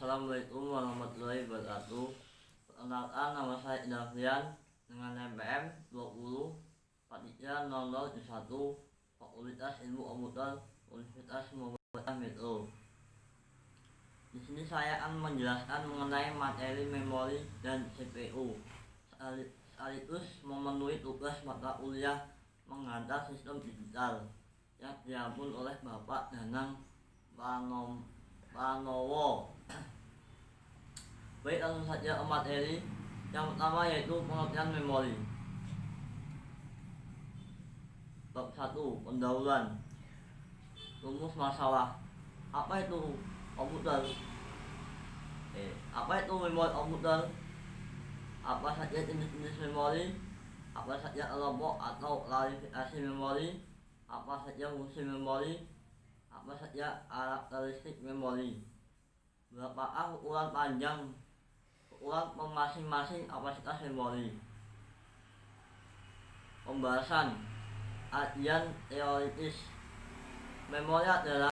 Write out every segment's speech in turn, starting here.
Assalamualaikum warahmatullahi wabarakatuh. Perkenalkan, nama saya Indra Frian dengan NPM 20 4300 Fakultas Ilmu Komputer Universitas Muhammadiyah Metro. Di sini saya akan menjelaskan mengenai materi memori dan CPU, sekaligus memenuhi tugas mata kuliah mengantar sistem digital yang diampun oleh Bapak Danang Pranowo. Baik, langsung saja ke materi. Yang pertama yaitu pengertian memori. Bab 1, pendahuluan. Rumus masalah. Apa itu komputer? Apa itu memori komputer? Apa saja jenis-jenis memori? Apa saja kelompok atau klasifikasi memori? Apa saja fungsi memori? Apa saja karakteristik memori? Berapakah ukuran panjang, ukuran masing-masing kapasitas memori? Pembahasan. Artian teoritis. Memori adalah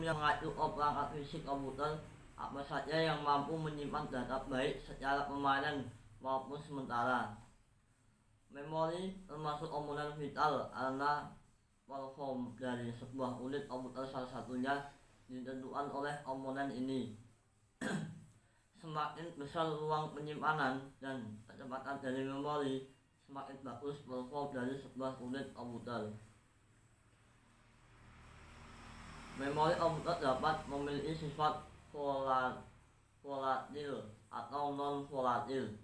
yang mengacu perangkat fisik komputer apa saja yang mampu menyimpan data baik secara permanen maupun sementara. Memori termasuk komponen vital karena perform dari sebuah unit komputer salah satunya ditentukan oleh komponen ini. Semakin besar ruang penyimpanan dan kecepatan dari memori, semakin bagus perform dari sebuah unit komputer. Memori komputer dapat memiliki sifat volatil atau non-volatil.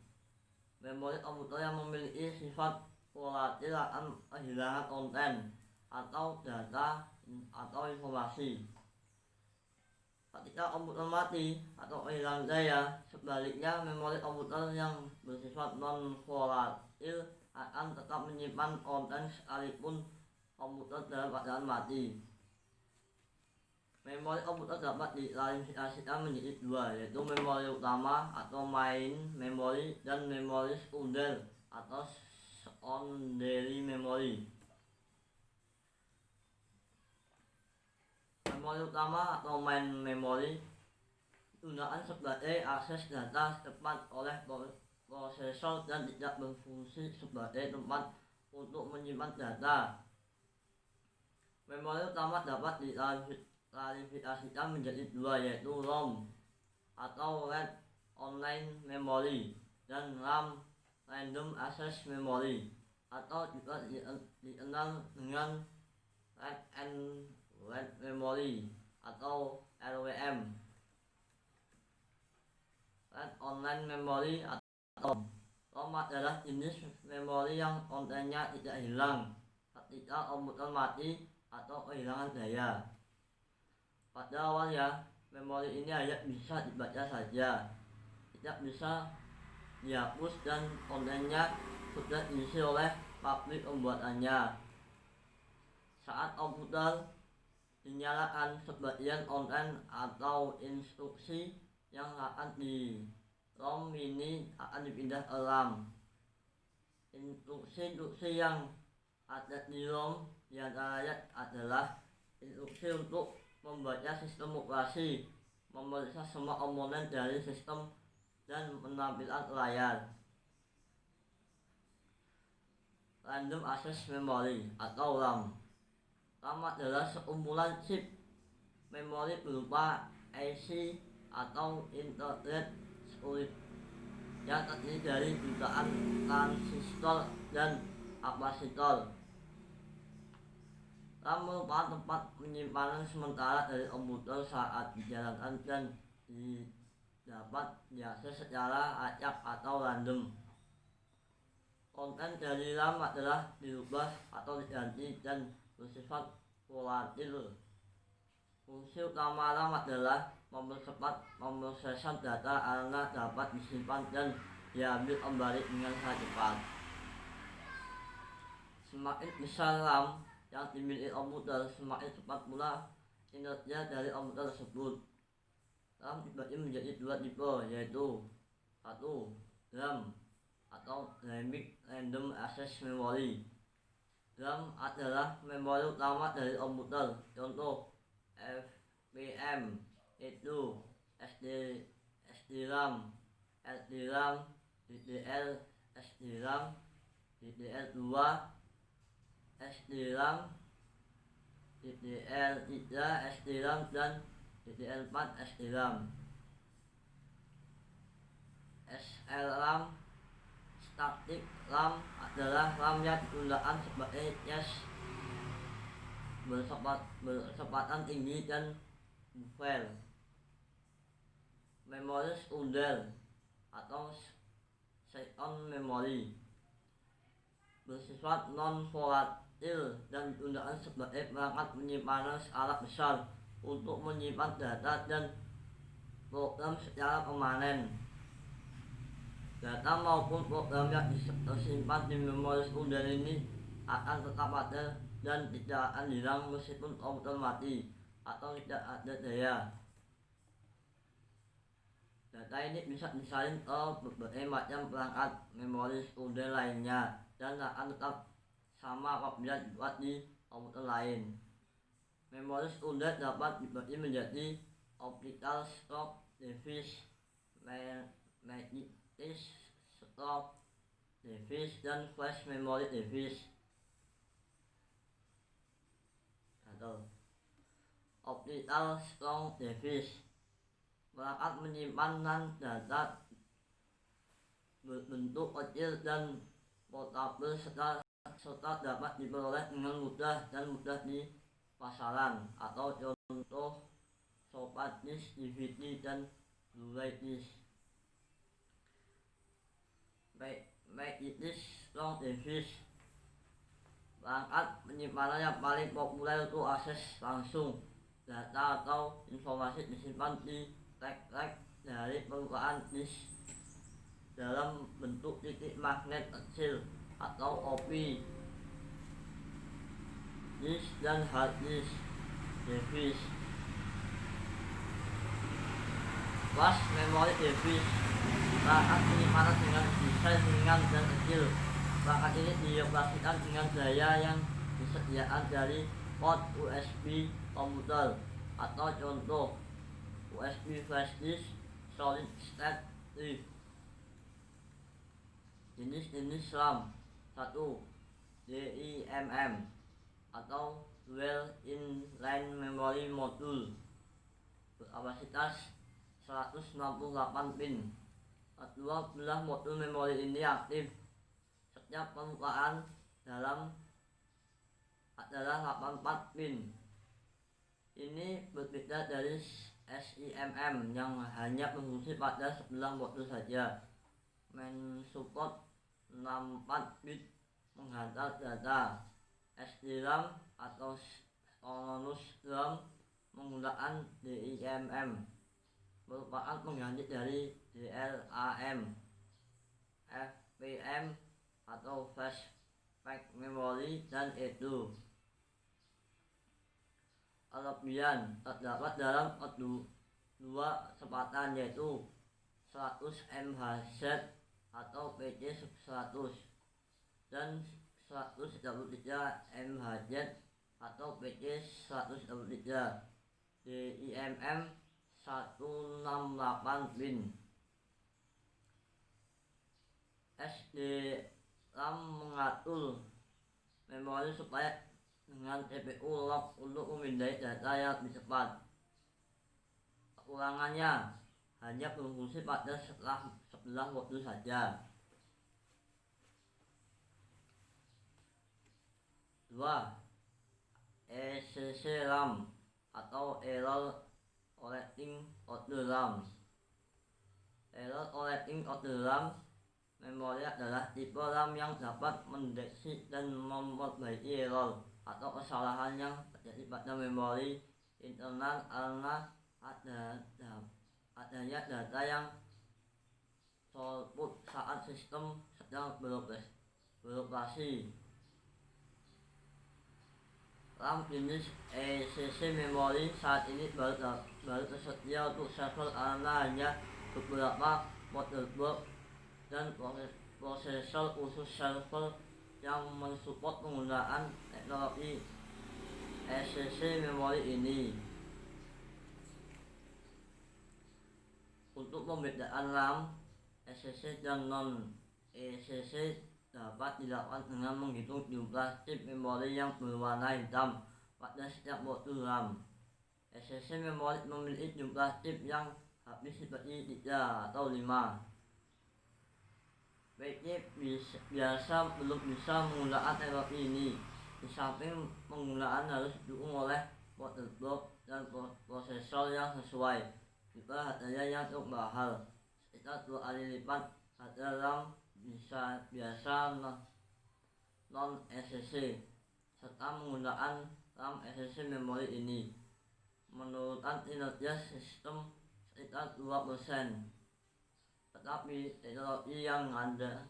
Memori komputer yang memiliki sifat volatil akan kehilangan konten atau data atau informasi ketika komputer mati atau kehilangan daya. Sebaliknya, memori komputer yang bersifat non-volatil akan tetap menyimpan konten sekalipun komputer dalam keadaan mati. Memori komputer dapat diklasifikasikan menjadi dua, yaitu memori utama atau main memory dan memori sekunder atau secondary memory. Memori utama atau main memory digunakan sebagai akses data cepat oleh prosesor dan tidak berfungsi sebagai tempat untuk menyimpan data. Memori utama dapat diklasifikasikan menjadi dua, yaitu ROM atau Read Online Memory dan RAM Random Access Memory atau juga dikenal dengan Read and Write Memory atau RWM. Read Online Memory atau ROM adalah jenis memori yang kontennya tidak hilang ketika komputer mati atau kehilangan daya. Pada awalnya, memori ini hanya bisa dibaca saja, tidak bisa dihapus, dan kontennya sudah diisi oleh pabrik pembuatannya. Saat komputer dinyalakan, sebagian konten atau instruksi yang akan di ROM ini akan dipindah ke RAM. Instruksi yang ada di ROM diantaranya adalah instruksi untuk membaca sistem operasi, memeriksa semua komponen dari sistem, dan menampilkan layar. Random Access Memory atau RAM. RAM adalah sekumpulan chip memori berupa IC atau Integrated Circuit yang terdiri dari jutaan transistor dan kapasitor. RAM merupakan tempat penyimpanan sementara dari komputer saat dijalankan dan dapat diakses secara acak atau random. Konten dari RAM adalah dirubah atau diganti dan bersifat volatil. Fungsi utama RAM adalah mempercepat pemrosesan data karena dapat disimpan dan diambil kembali dengan sangat cepat. Semakin besar RAM yang dimiliki komputer, semakin cepat pula kinerja dari komputer tersebut. RAM dibagi menjadi dua tipe, yaitu 1. DRAM atau Dynamic Random Access Memory. DRAM adalah memori utama dari komputer. Contoh FPM itu SD SDRAM, SDRAM, DDR, SDRAM, DDR2, SDRAM, DDR3, SDRAM, dan DDR4, SDRAM. SLRAM, static RAM, adalah RAM yang digunakan sebagai cache berkecepatan tinggi dan buffer. Memori sekunder atau second memory bersifat non volatil dan digunakan sebagai perangkat penyimpanan skala besar untuk menyimpan data dan program secara permanen. Data maupun program yang tersimpan di memori sekunder ini akan tetap ada dan tidak akan hilang meskipun komputer mati atau tidak ada daya. Data ini bisa disalin ke berbagai macam perangkat memori sekunder lainnya dan akan tetap sama apabila dibuat di komputer lain. Memori sekunder dapat dibagi menjadi optical stock device, magnetic stock device, dan flash memory device. Optical stock device perangkat menyimpan data berbentuk kecil dan portable serta dapat diperoleh dengan mudah dan mudah di pasaran, atau contoh soft disk, DVD, dan Blu-ray disk. Magnetic stock device perangkat penyimpanan yang paling populer untuk akses langsung data atau informasi disimpan di track dari permukaan disk dalam bentuk titik magnet kecil atau OP disk, dan hard disk device. Flash memory device perangkat penyimpanan dengan desain ringan dan kecil. Perangkat ini dioperasikan dengan daya yang disediakan dari port USB komputer, atau contoh USB flash disk, solid state drive. Jenis-jenis RAM: 1. DIMM atau Dual Inline Memory Module berkapasitas 168 pin. Kedua belah modul memori ini aktif setiap permukaan dalam adalah 84 pin. Ini berbeda dari SIMM yang hanya berfungsi pada sebelah modul saja. Mensupport 64 bit menghantar data. SDRAM atau Autonomous RAM menggunakan DIMM, merupakan pengganti dari DRAM, FPM atau Flash Pack Memory, dan itu kelebihan terdapat dalam dua kecepatan, yaitu 100 MHz atau PC100 dan 123 MHz atau PC123. DIMM 168 pin. SDRAM mengatur memori supaya dengan CPU lock untuk memindai data yang lebih cepat. Kekurangannya hanya berfungsi pada sebelah modul saja. 2. ECC RAM atau Error Correcting Order RAM. Error Correcting Order RAM memori adalah tipe RAM yang dapat mendeteksi dan memperbaiki error atau kesalahan yang terjadi pada memori internal karena adanya data yang output saat sistem sedang beroperasi. RAM jenis ECC memory saat ini baru tersedia untuk server karena hanya beberapa motherboard dan prosesor khusus server yang mensupport penggunaan teknologi ECC memory ini. pembedaan RAM ECC dan non-ECC dapat dilakukan dengan menghitung jumlah chip memori yang berwarna hitam pada setiap modul RAM. ECC memori memiliki jumlah chip yang habis seperti 3 atau 5. PC biasa belum bisa menggunakan teknologi ini. Di samping penggunaan harus didukung oleh motherboard dan prosesor yang sesuai, juga harganya yang cukup mahal, sekitar 2 kali lipat harga RAM biasa non-ECC, serta menggunakan RAM ECC memori ini menurunkan kinerja sistem sekitar 2%. Tetapi teknologi yang ada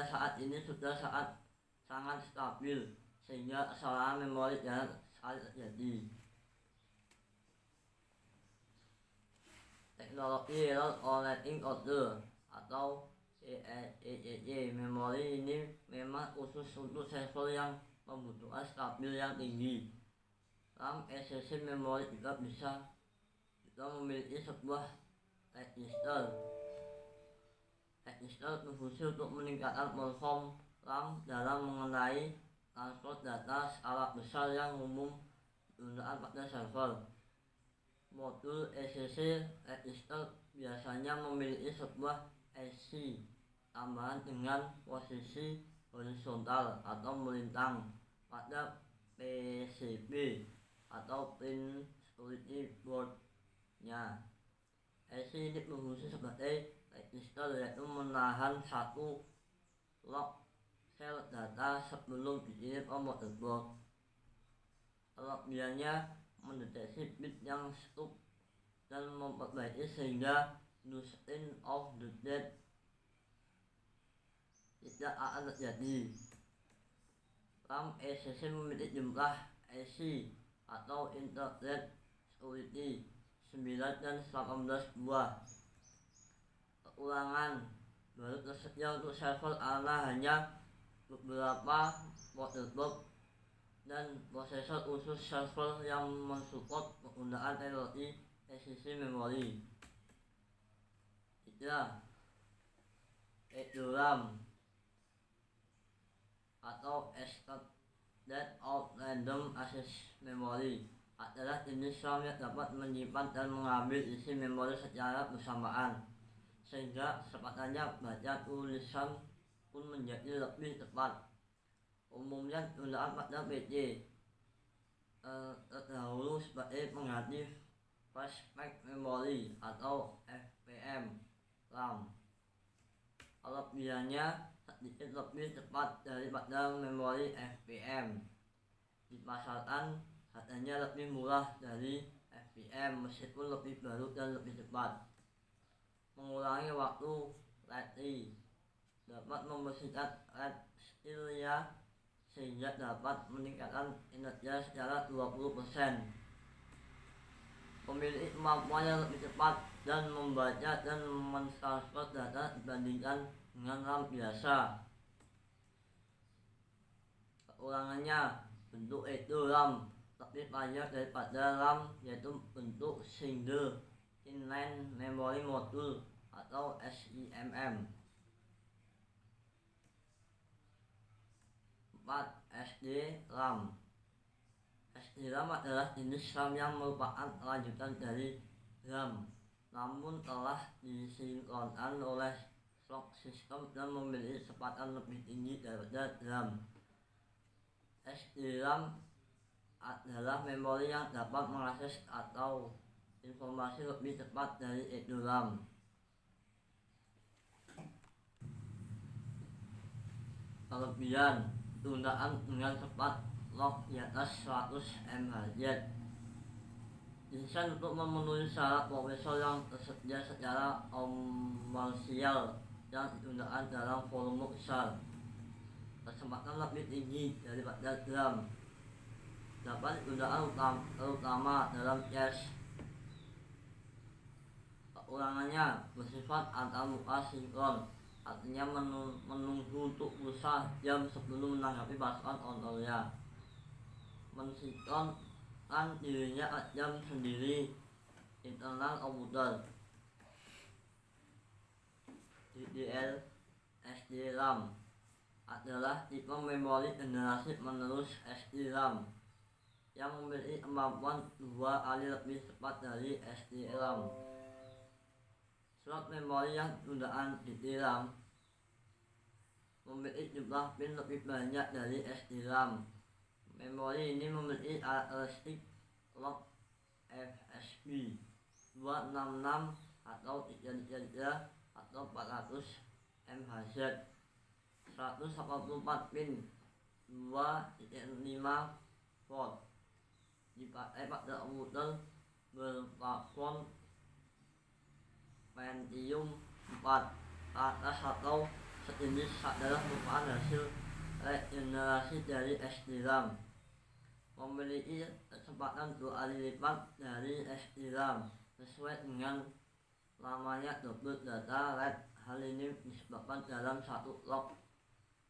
saat ini sudah sangat stabil, sehingga kesalahan memori jarang sekali terjadi. Teknologi Error Overwriting Order atau EROR memori ini memang khusus untuk server yang membutuhkan stabil yang tinggi. RAM ECC memori juga bisa memiliki sebuah register berfungsi untuk meningkatkan perform RAM dalam mengenai transfer data skala besar yang umum digunakan pada server. Modul ECC register biasanya memiliki sebuah IC tambahan dengan posisi horizontal atau melintang pada PCB atau pin circuit board-nya. IC ini berfungsi sebagai register, yaitu menahan satu log sel data sebelum dikirim ke motherboard. Kelebihannya mendeteksi bit yang stuck dan memperbaiki sehingga losing of the date tidak akan terjadi. RAM ECC memiliki jumlah IC atau Integrated Security 9 dan 18 buah. Kekurangan baru tersedia untuk server karena hanya beberapa motherboard dan prosesor khusus server yang mensupport penggunaan teknologi ECC memori. 3. EDRAM atau Extended Random Access Memory adalah jenis RAM yang dapat menyimpan dan mengambil isi memori secara bersamaan, sehingga kecepatannya baca tulisan pun menjadi lebih cepat. Umumnya digunakan pada PC terdahulu sebagai pengganti flashback memory atau FPM RAM. Kelebihannya sedikit lebih cepat daripada memori FPM. Di pasaran harganya lebih murah dari FPM meskipun lebih baru dan lebih cepat. Mengurangi waktu latih, dapat membersihkan red area sehingga dapat meningkatkan kinerja secara 20%. Memiliki kemampuan yang lebih cepat dan membaca dan mentransfer data dibandingkan dengan RAM biasa. Kekurangannya, bentuk EDRAM lebih banyak daripada RAM, yaitu bentuk Single Inline Memory Module atau SIMM. 4. SDRAM. SDRAM adalah jenis RAM yang merupakan kelanjutan dari RAM, namun telah disinkronkan oleh clock system dan memiliki kecepatan lebih tinggi daripada RAM. SDRAM adalah memori yang dapat mengakses atau informasi lebih cepat dari EDRAM. Kelebihan: penggunaan dengan cepat clock di atas 100 MHz. Desain untuk memenuhi syarat prosesor yang tersedia secara komersial yang digunakan dalam volume besar. Kecepatan lebih tinggi daripada RAM. Dapat digunakan terutama dalam cache. Kekurangannya bersifat antarmuka sinkron, artinya menunggu untuk berusaha jam sebelum menanggapi pasukan kontrolnya. Mensinkronkan dirinya jam sendiri internal komputer. DDL SD-RAM adalah tipe memori generasi penerus SD-RAM yang memiliki kemampuan 2 kali lebih cepat dari SD-RAM. Slot memori yang gunaan DDR memiliki jumlah pin lebih banyak dari SD-RAM. Memori ini memiliki karakteristik clock FSB 266 atau 333 atau 400 MHz, 184 pin, 2.5 volt, dipakai pada komputer berplatform Pentium 4 atas atau sejenis adalah merupakan hasil regenerasi dari SD-RAM, memiliki kecepatan 2 kali lipat dari SD-RAM sesuai dengan lamanya double data rate. Hal ini disebabkan dalam satu clock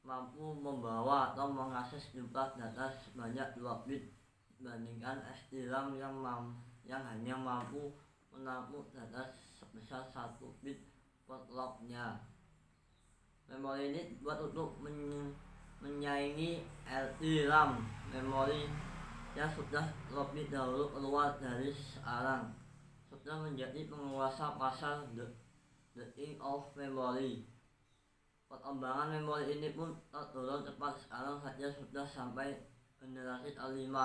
mampu membawa atau mengakses jumlah data sebanyak 2 bit dibandingkan SD-RAM yang hanya mampu menampung data sebesar 1 bit per clocknya. Memori ini dibuat untuk menyaingi LD-RAM, memori yang sudah lebih dahulu keluar dari sekarang sudah menjadi penguasa pasar the king of memory. Perkembangan memori ini pun tergolong cepat, sekarang saja sudah sampai generasi ke-5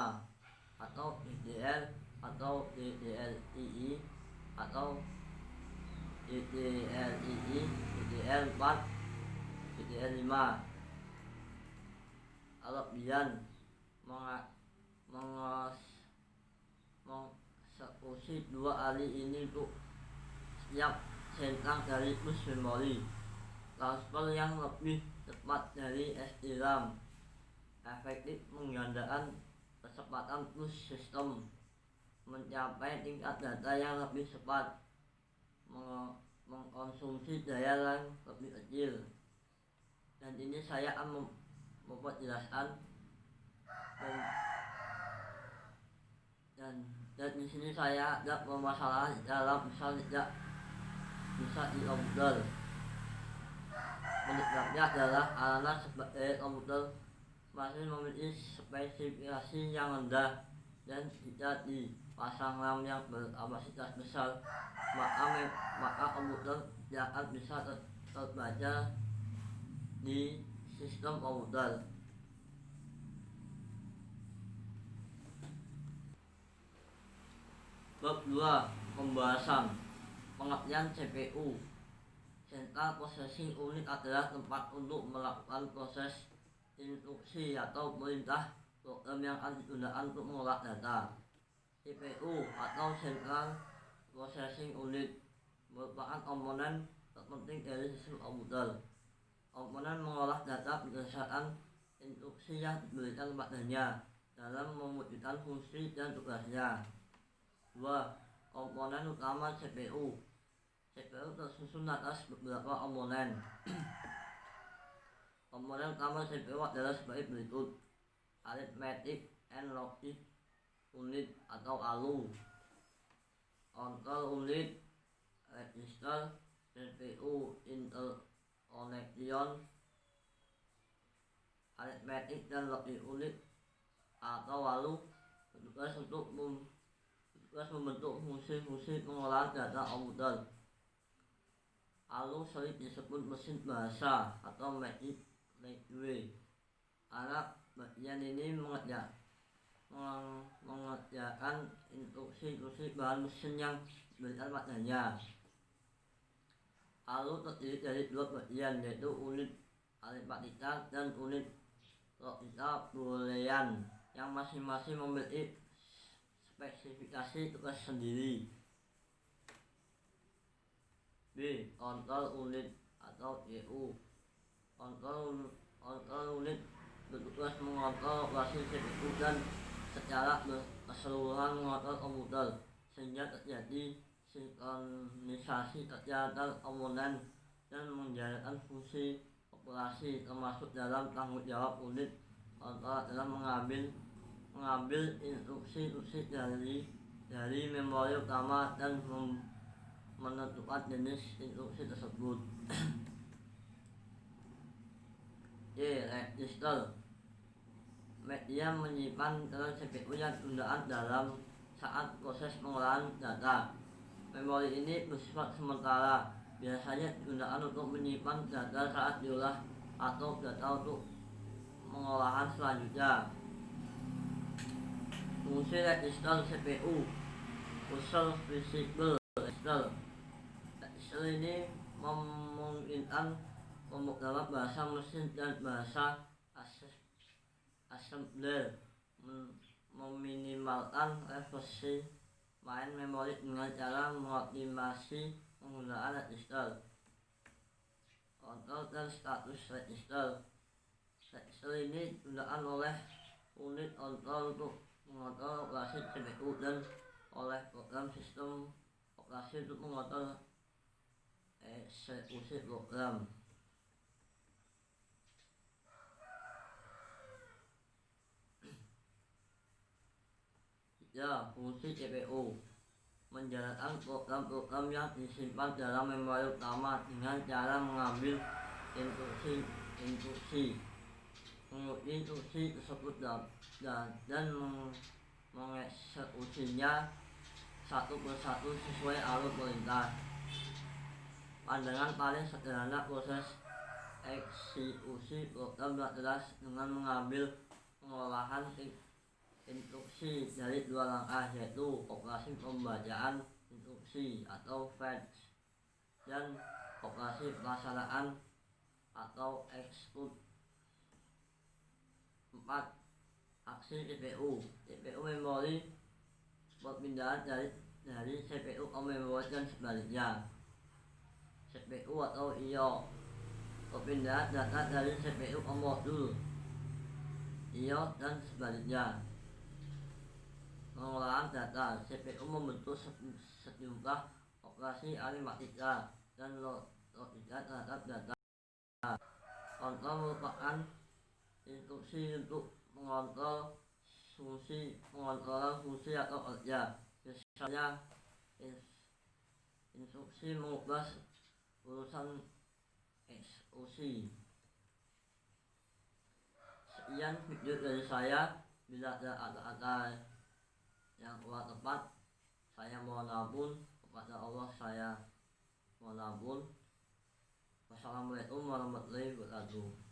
atau DDR atau DDR-II atau DDR-II, DDR4, DDR5. Kelebihan mengeksekusi 2 kali ini untuk setiap centang dari bus memori, transfer yang lebih cepat dari SD-RAM, efektif menggandakan kecepatan plus sistem, mencapai tingkat data yang lebih cepat, mengkonsumsi daya yang lebih kecil. Dan ini saya akan memperjelaskan dan di sini saya ada permasalahan dalam tidak bisa di komputer. Penyebabnya adalah karena sebagai komputer masih memiliki spesifikasi yang rendah dan tidak dipasang RAM yang berkapasitas besar, maka komputer tidak akan bisa terbaca di sistem komputer. Bab 2. Pembahasan. Pengertian CPU. Central Processing Unit adalah tempat untuk melakukan proses instruksi atau perintah program yang akan digunakan untuk mengolah data. CPU atau Central Processing Unit merupakan komponen terpenting dari sistem komputer. Komponen mengolah data berdasarkan instruksi yang diberikan kepadanya dalam mewujudkan fungsi dan tugasnya. 2. Komponen utama CPU. CPU tersusun atas beberapa komponen. Komponen utama CPU adalah sebagai berikut: Arithmetic and Logic Unit atau ALU, Control Unit, Register, CPU Interconnection, Arithmetic dan Logic Unit atau ALU bertugas untuk membentuk fungsi-fungsi pengolahan data komputer. ALU sering disebut mesin bahasa atau magic language karena bagian ini mengerjakan instruksi bahan mesin yang diberikan padanya. ALU terdiri dari 2 bagian, yaitu unit aritmatika dan unit logika boolean yang masing-masing memiliki spesifikasi tugas sendiri. B. Control Unit atau CU. Control Unit bertugas mengontrol operasi CPU dan secara keseluruhan mengontrol komputer sehingga terjadi sinkronisasi kerja antar komponen dan menjalankan fungsi operasi, termasuk dalam tanggung jawab unit kontrol dalam mengambil instruksi dari dari memori utama dan menentukan jenis instruksi tersebut. Y. Register. Media menyimpan ke CPU yang tundaan dalam saat proses pengolahan data. Memori ini bersifat sementara, biasanya digunakan untuk menyimpan data saat diolah atau data untuk pengolahan selanjutnya. Fungsi register CPU. User Visible Register. Register ini memungkinkan pemrograman bahasa mesin dan bahasa assembler meminimalkan reversi main memori dengan cara mengoptimasi penggunaan register. Kontrol dan status register. Register ini digunakan oleh unit kontrol untuk mengontrol operasi CPU dan oleh program sistem operasi untuk mengontrol eksekusi program. Ya, fungsi CPU menjalankan program-program yang disimpan dalam memori utama dengan cara mengambil instruksi tersebut dan mengeksekusinya satu persatu sesuai alur perintah. Pandangan paling sederhana proses eksekusi program adalah dengan mengambil pengolahan instruksi dari dua langkah, yaitu operasi pembacaan instruksi atau fetch dan operasi pelaksanaan atau execute. 4. Aksi CPU. CPU memori perpindahan dari CPU ke memori dan sebaliknya. CPU atau I/O perpindahan data dari CPU ke modul I/O dan sebaliknya. Pengolahan data. CPU membentuk sejumlah operasi aritmatika dan logika terhadap data. Kontrol merupakan instruksi untuk mengontrol fungsi atau kerja. Misalnya instruksi mengubah urusan eksekusi. Sekian video dari saya. Bila ada kata-kata yang kurang tepat, saya mohon ampun. Kepada Allah saya mohon ampun. Wassalamualaikum warahmatullahi wabarakatuh.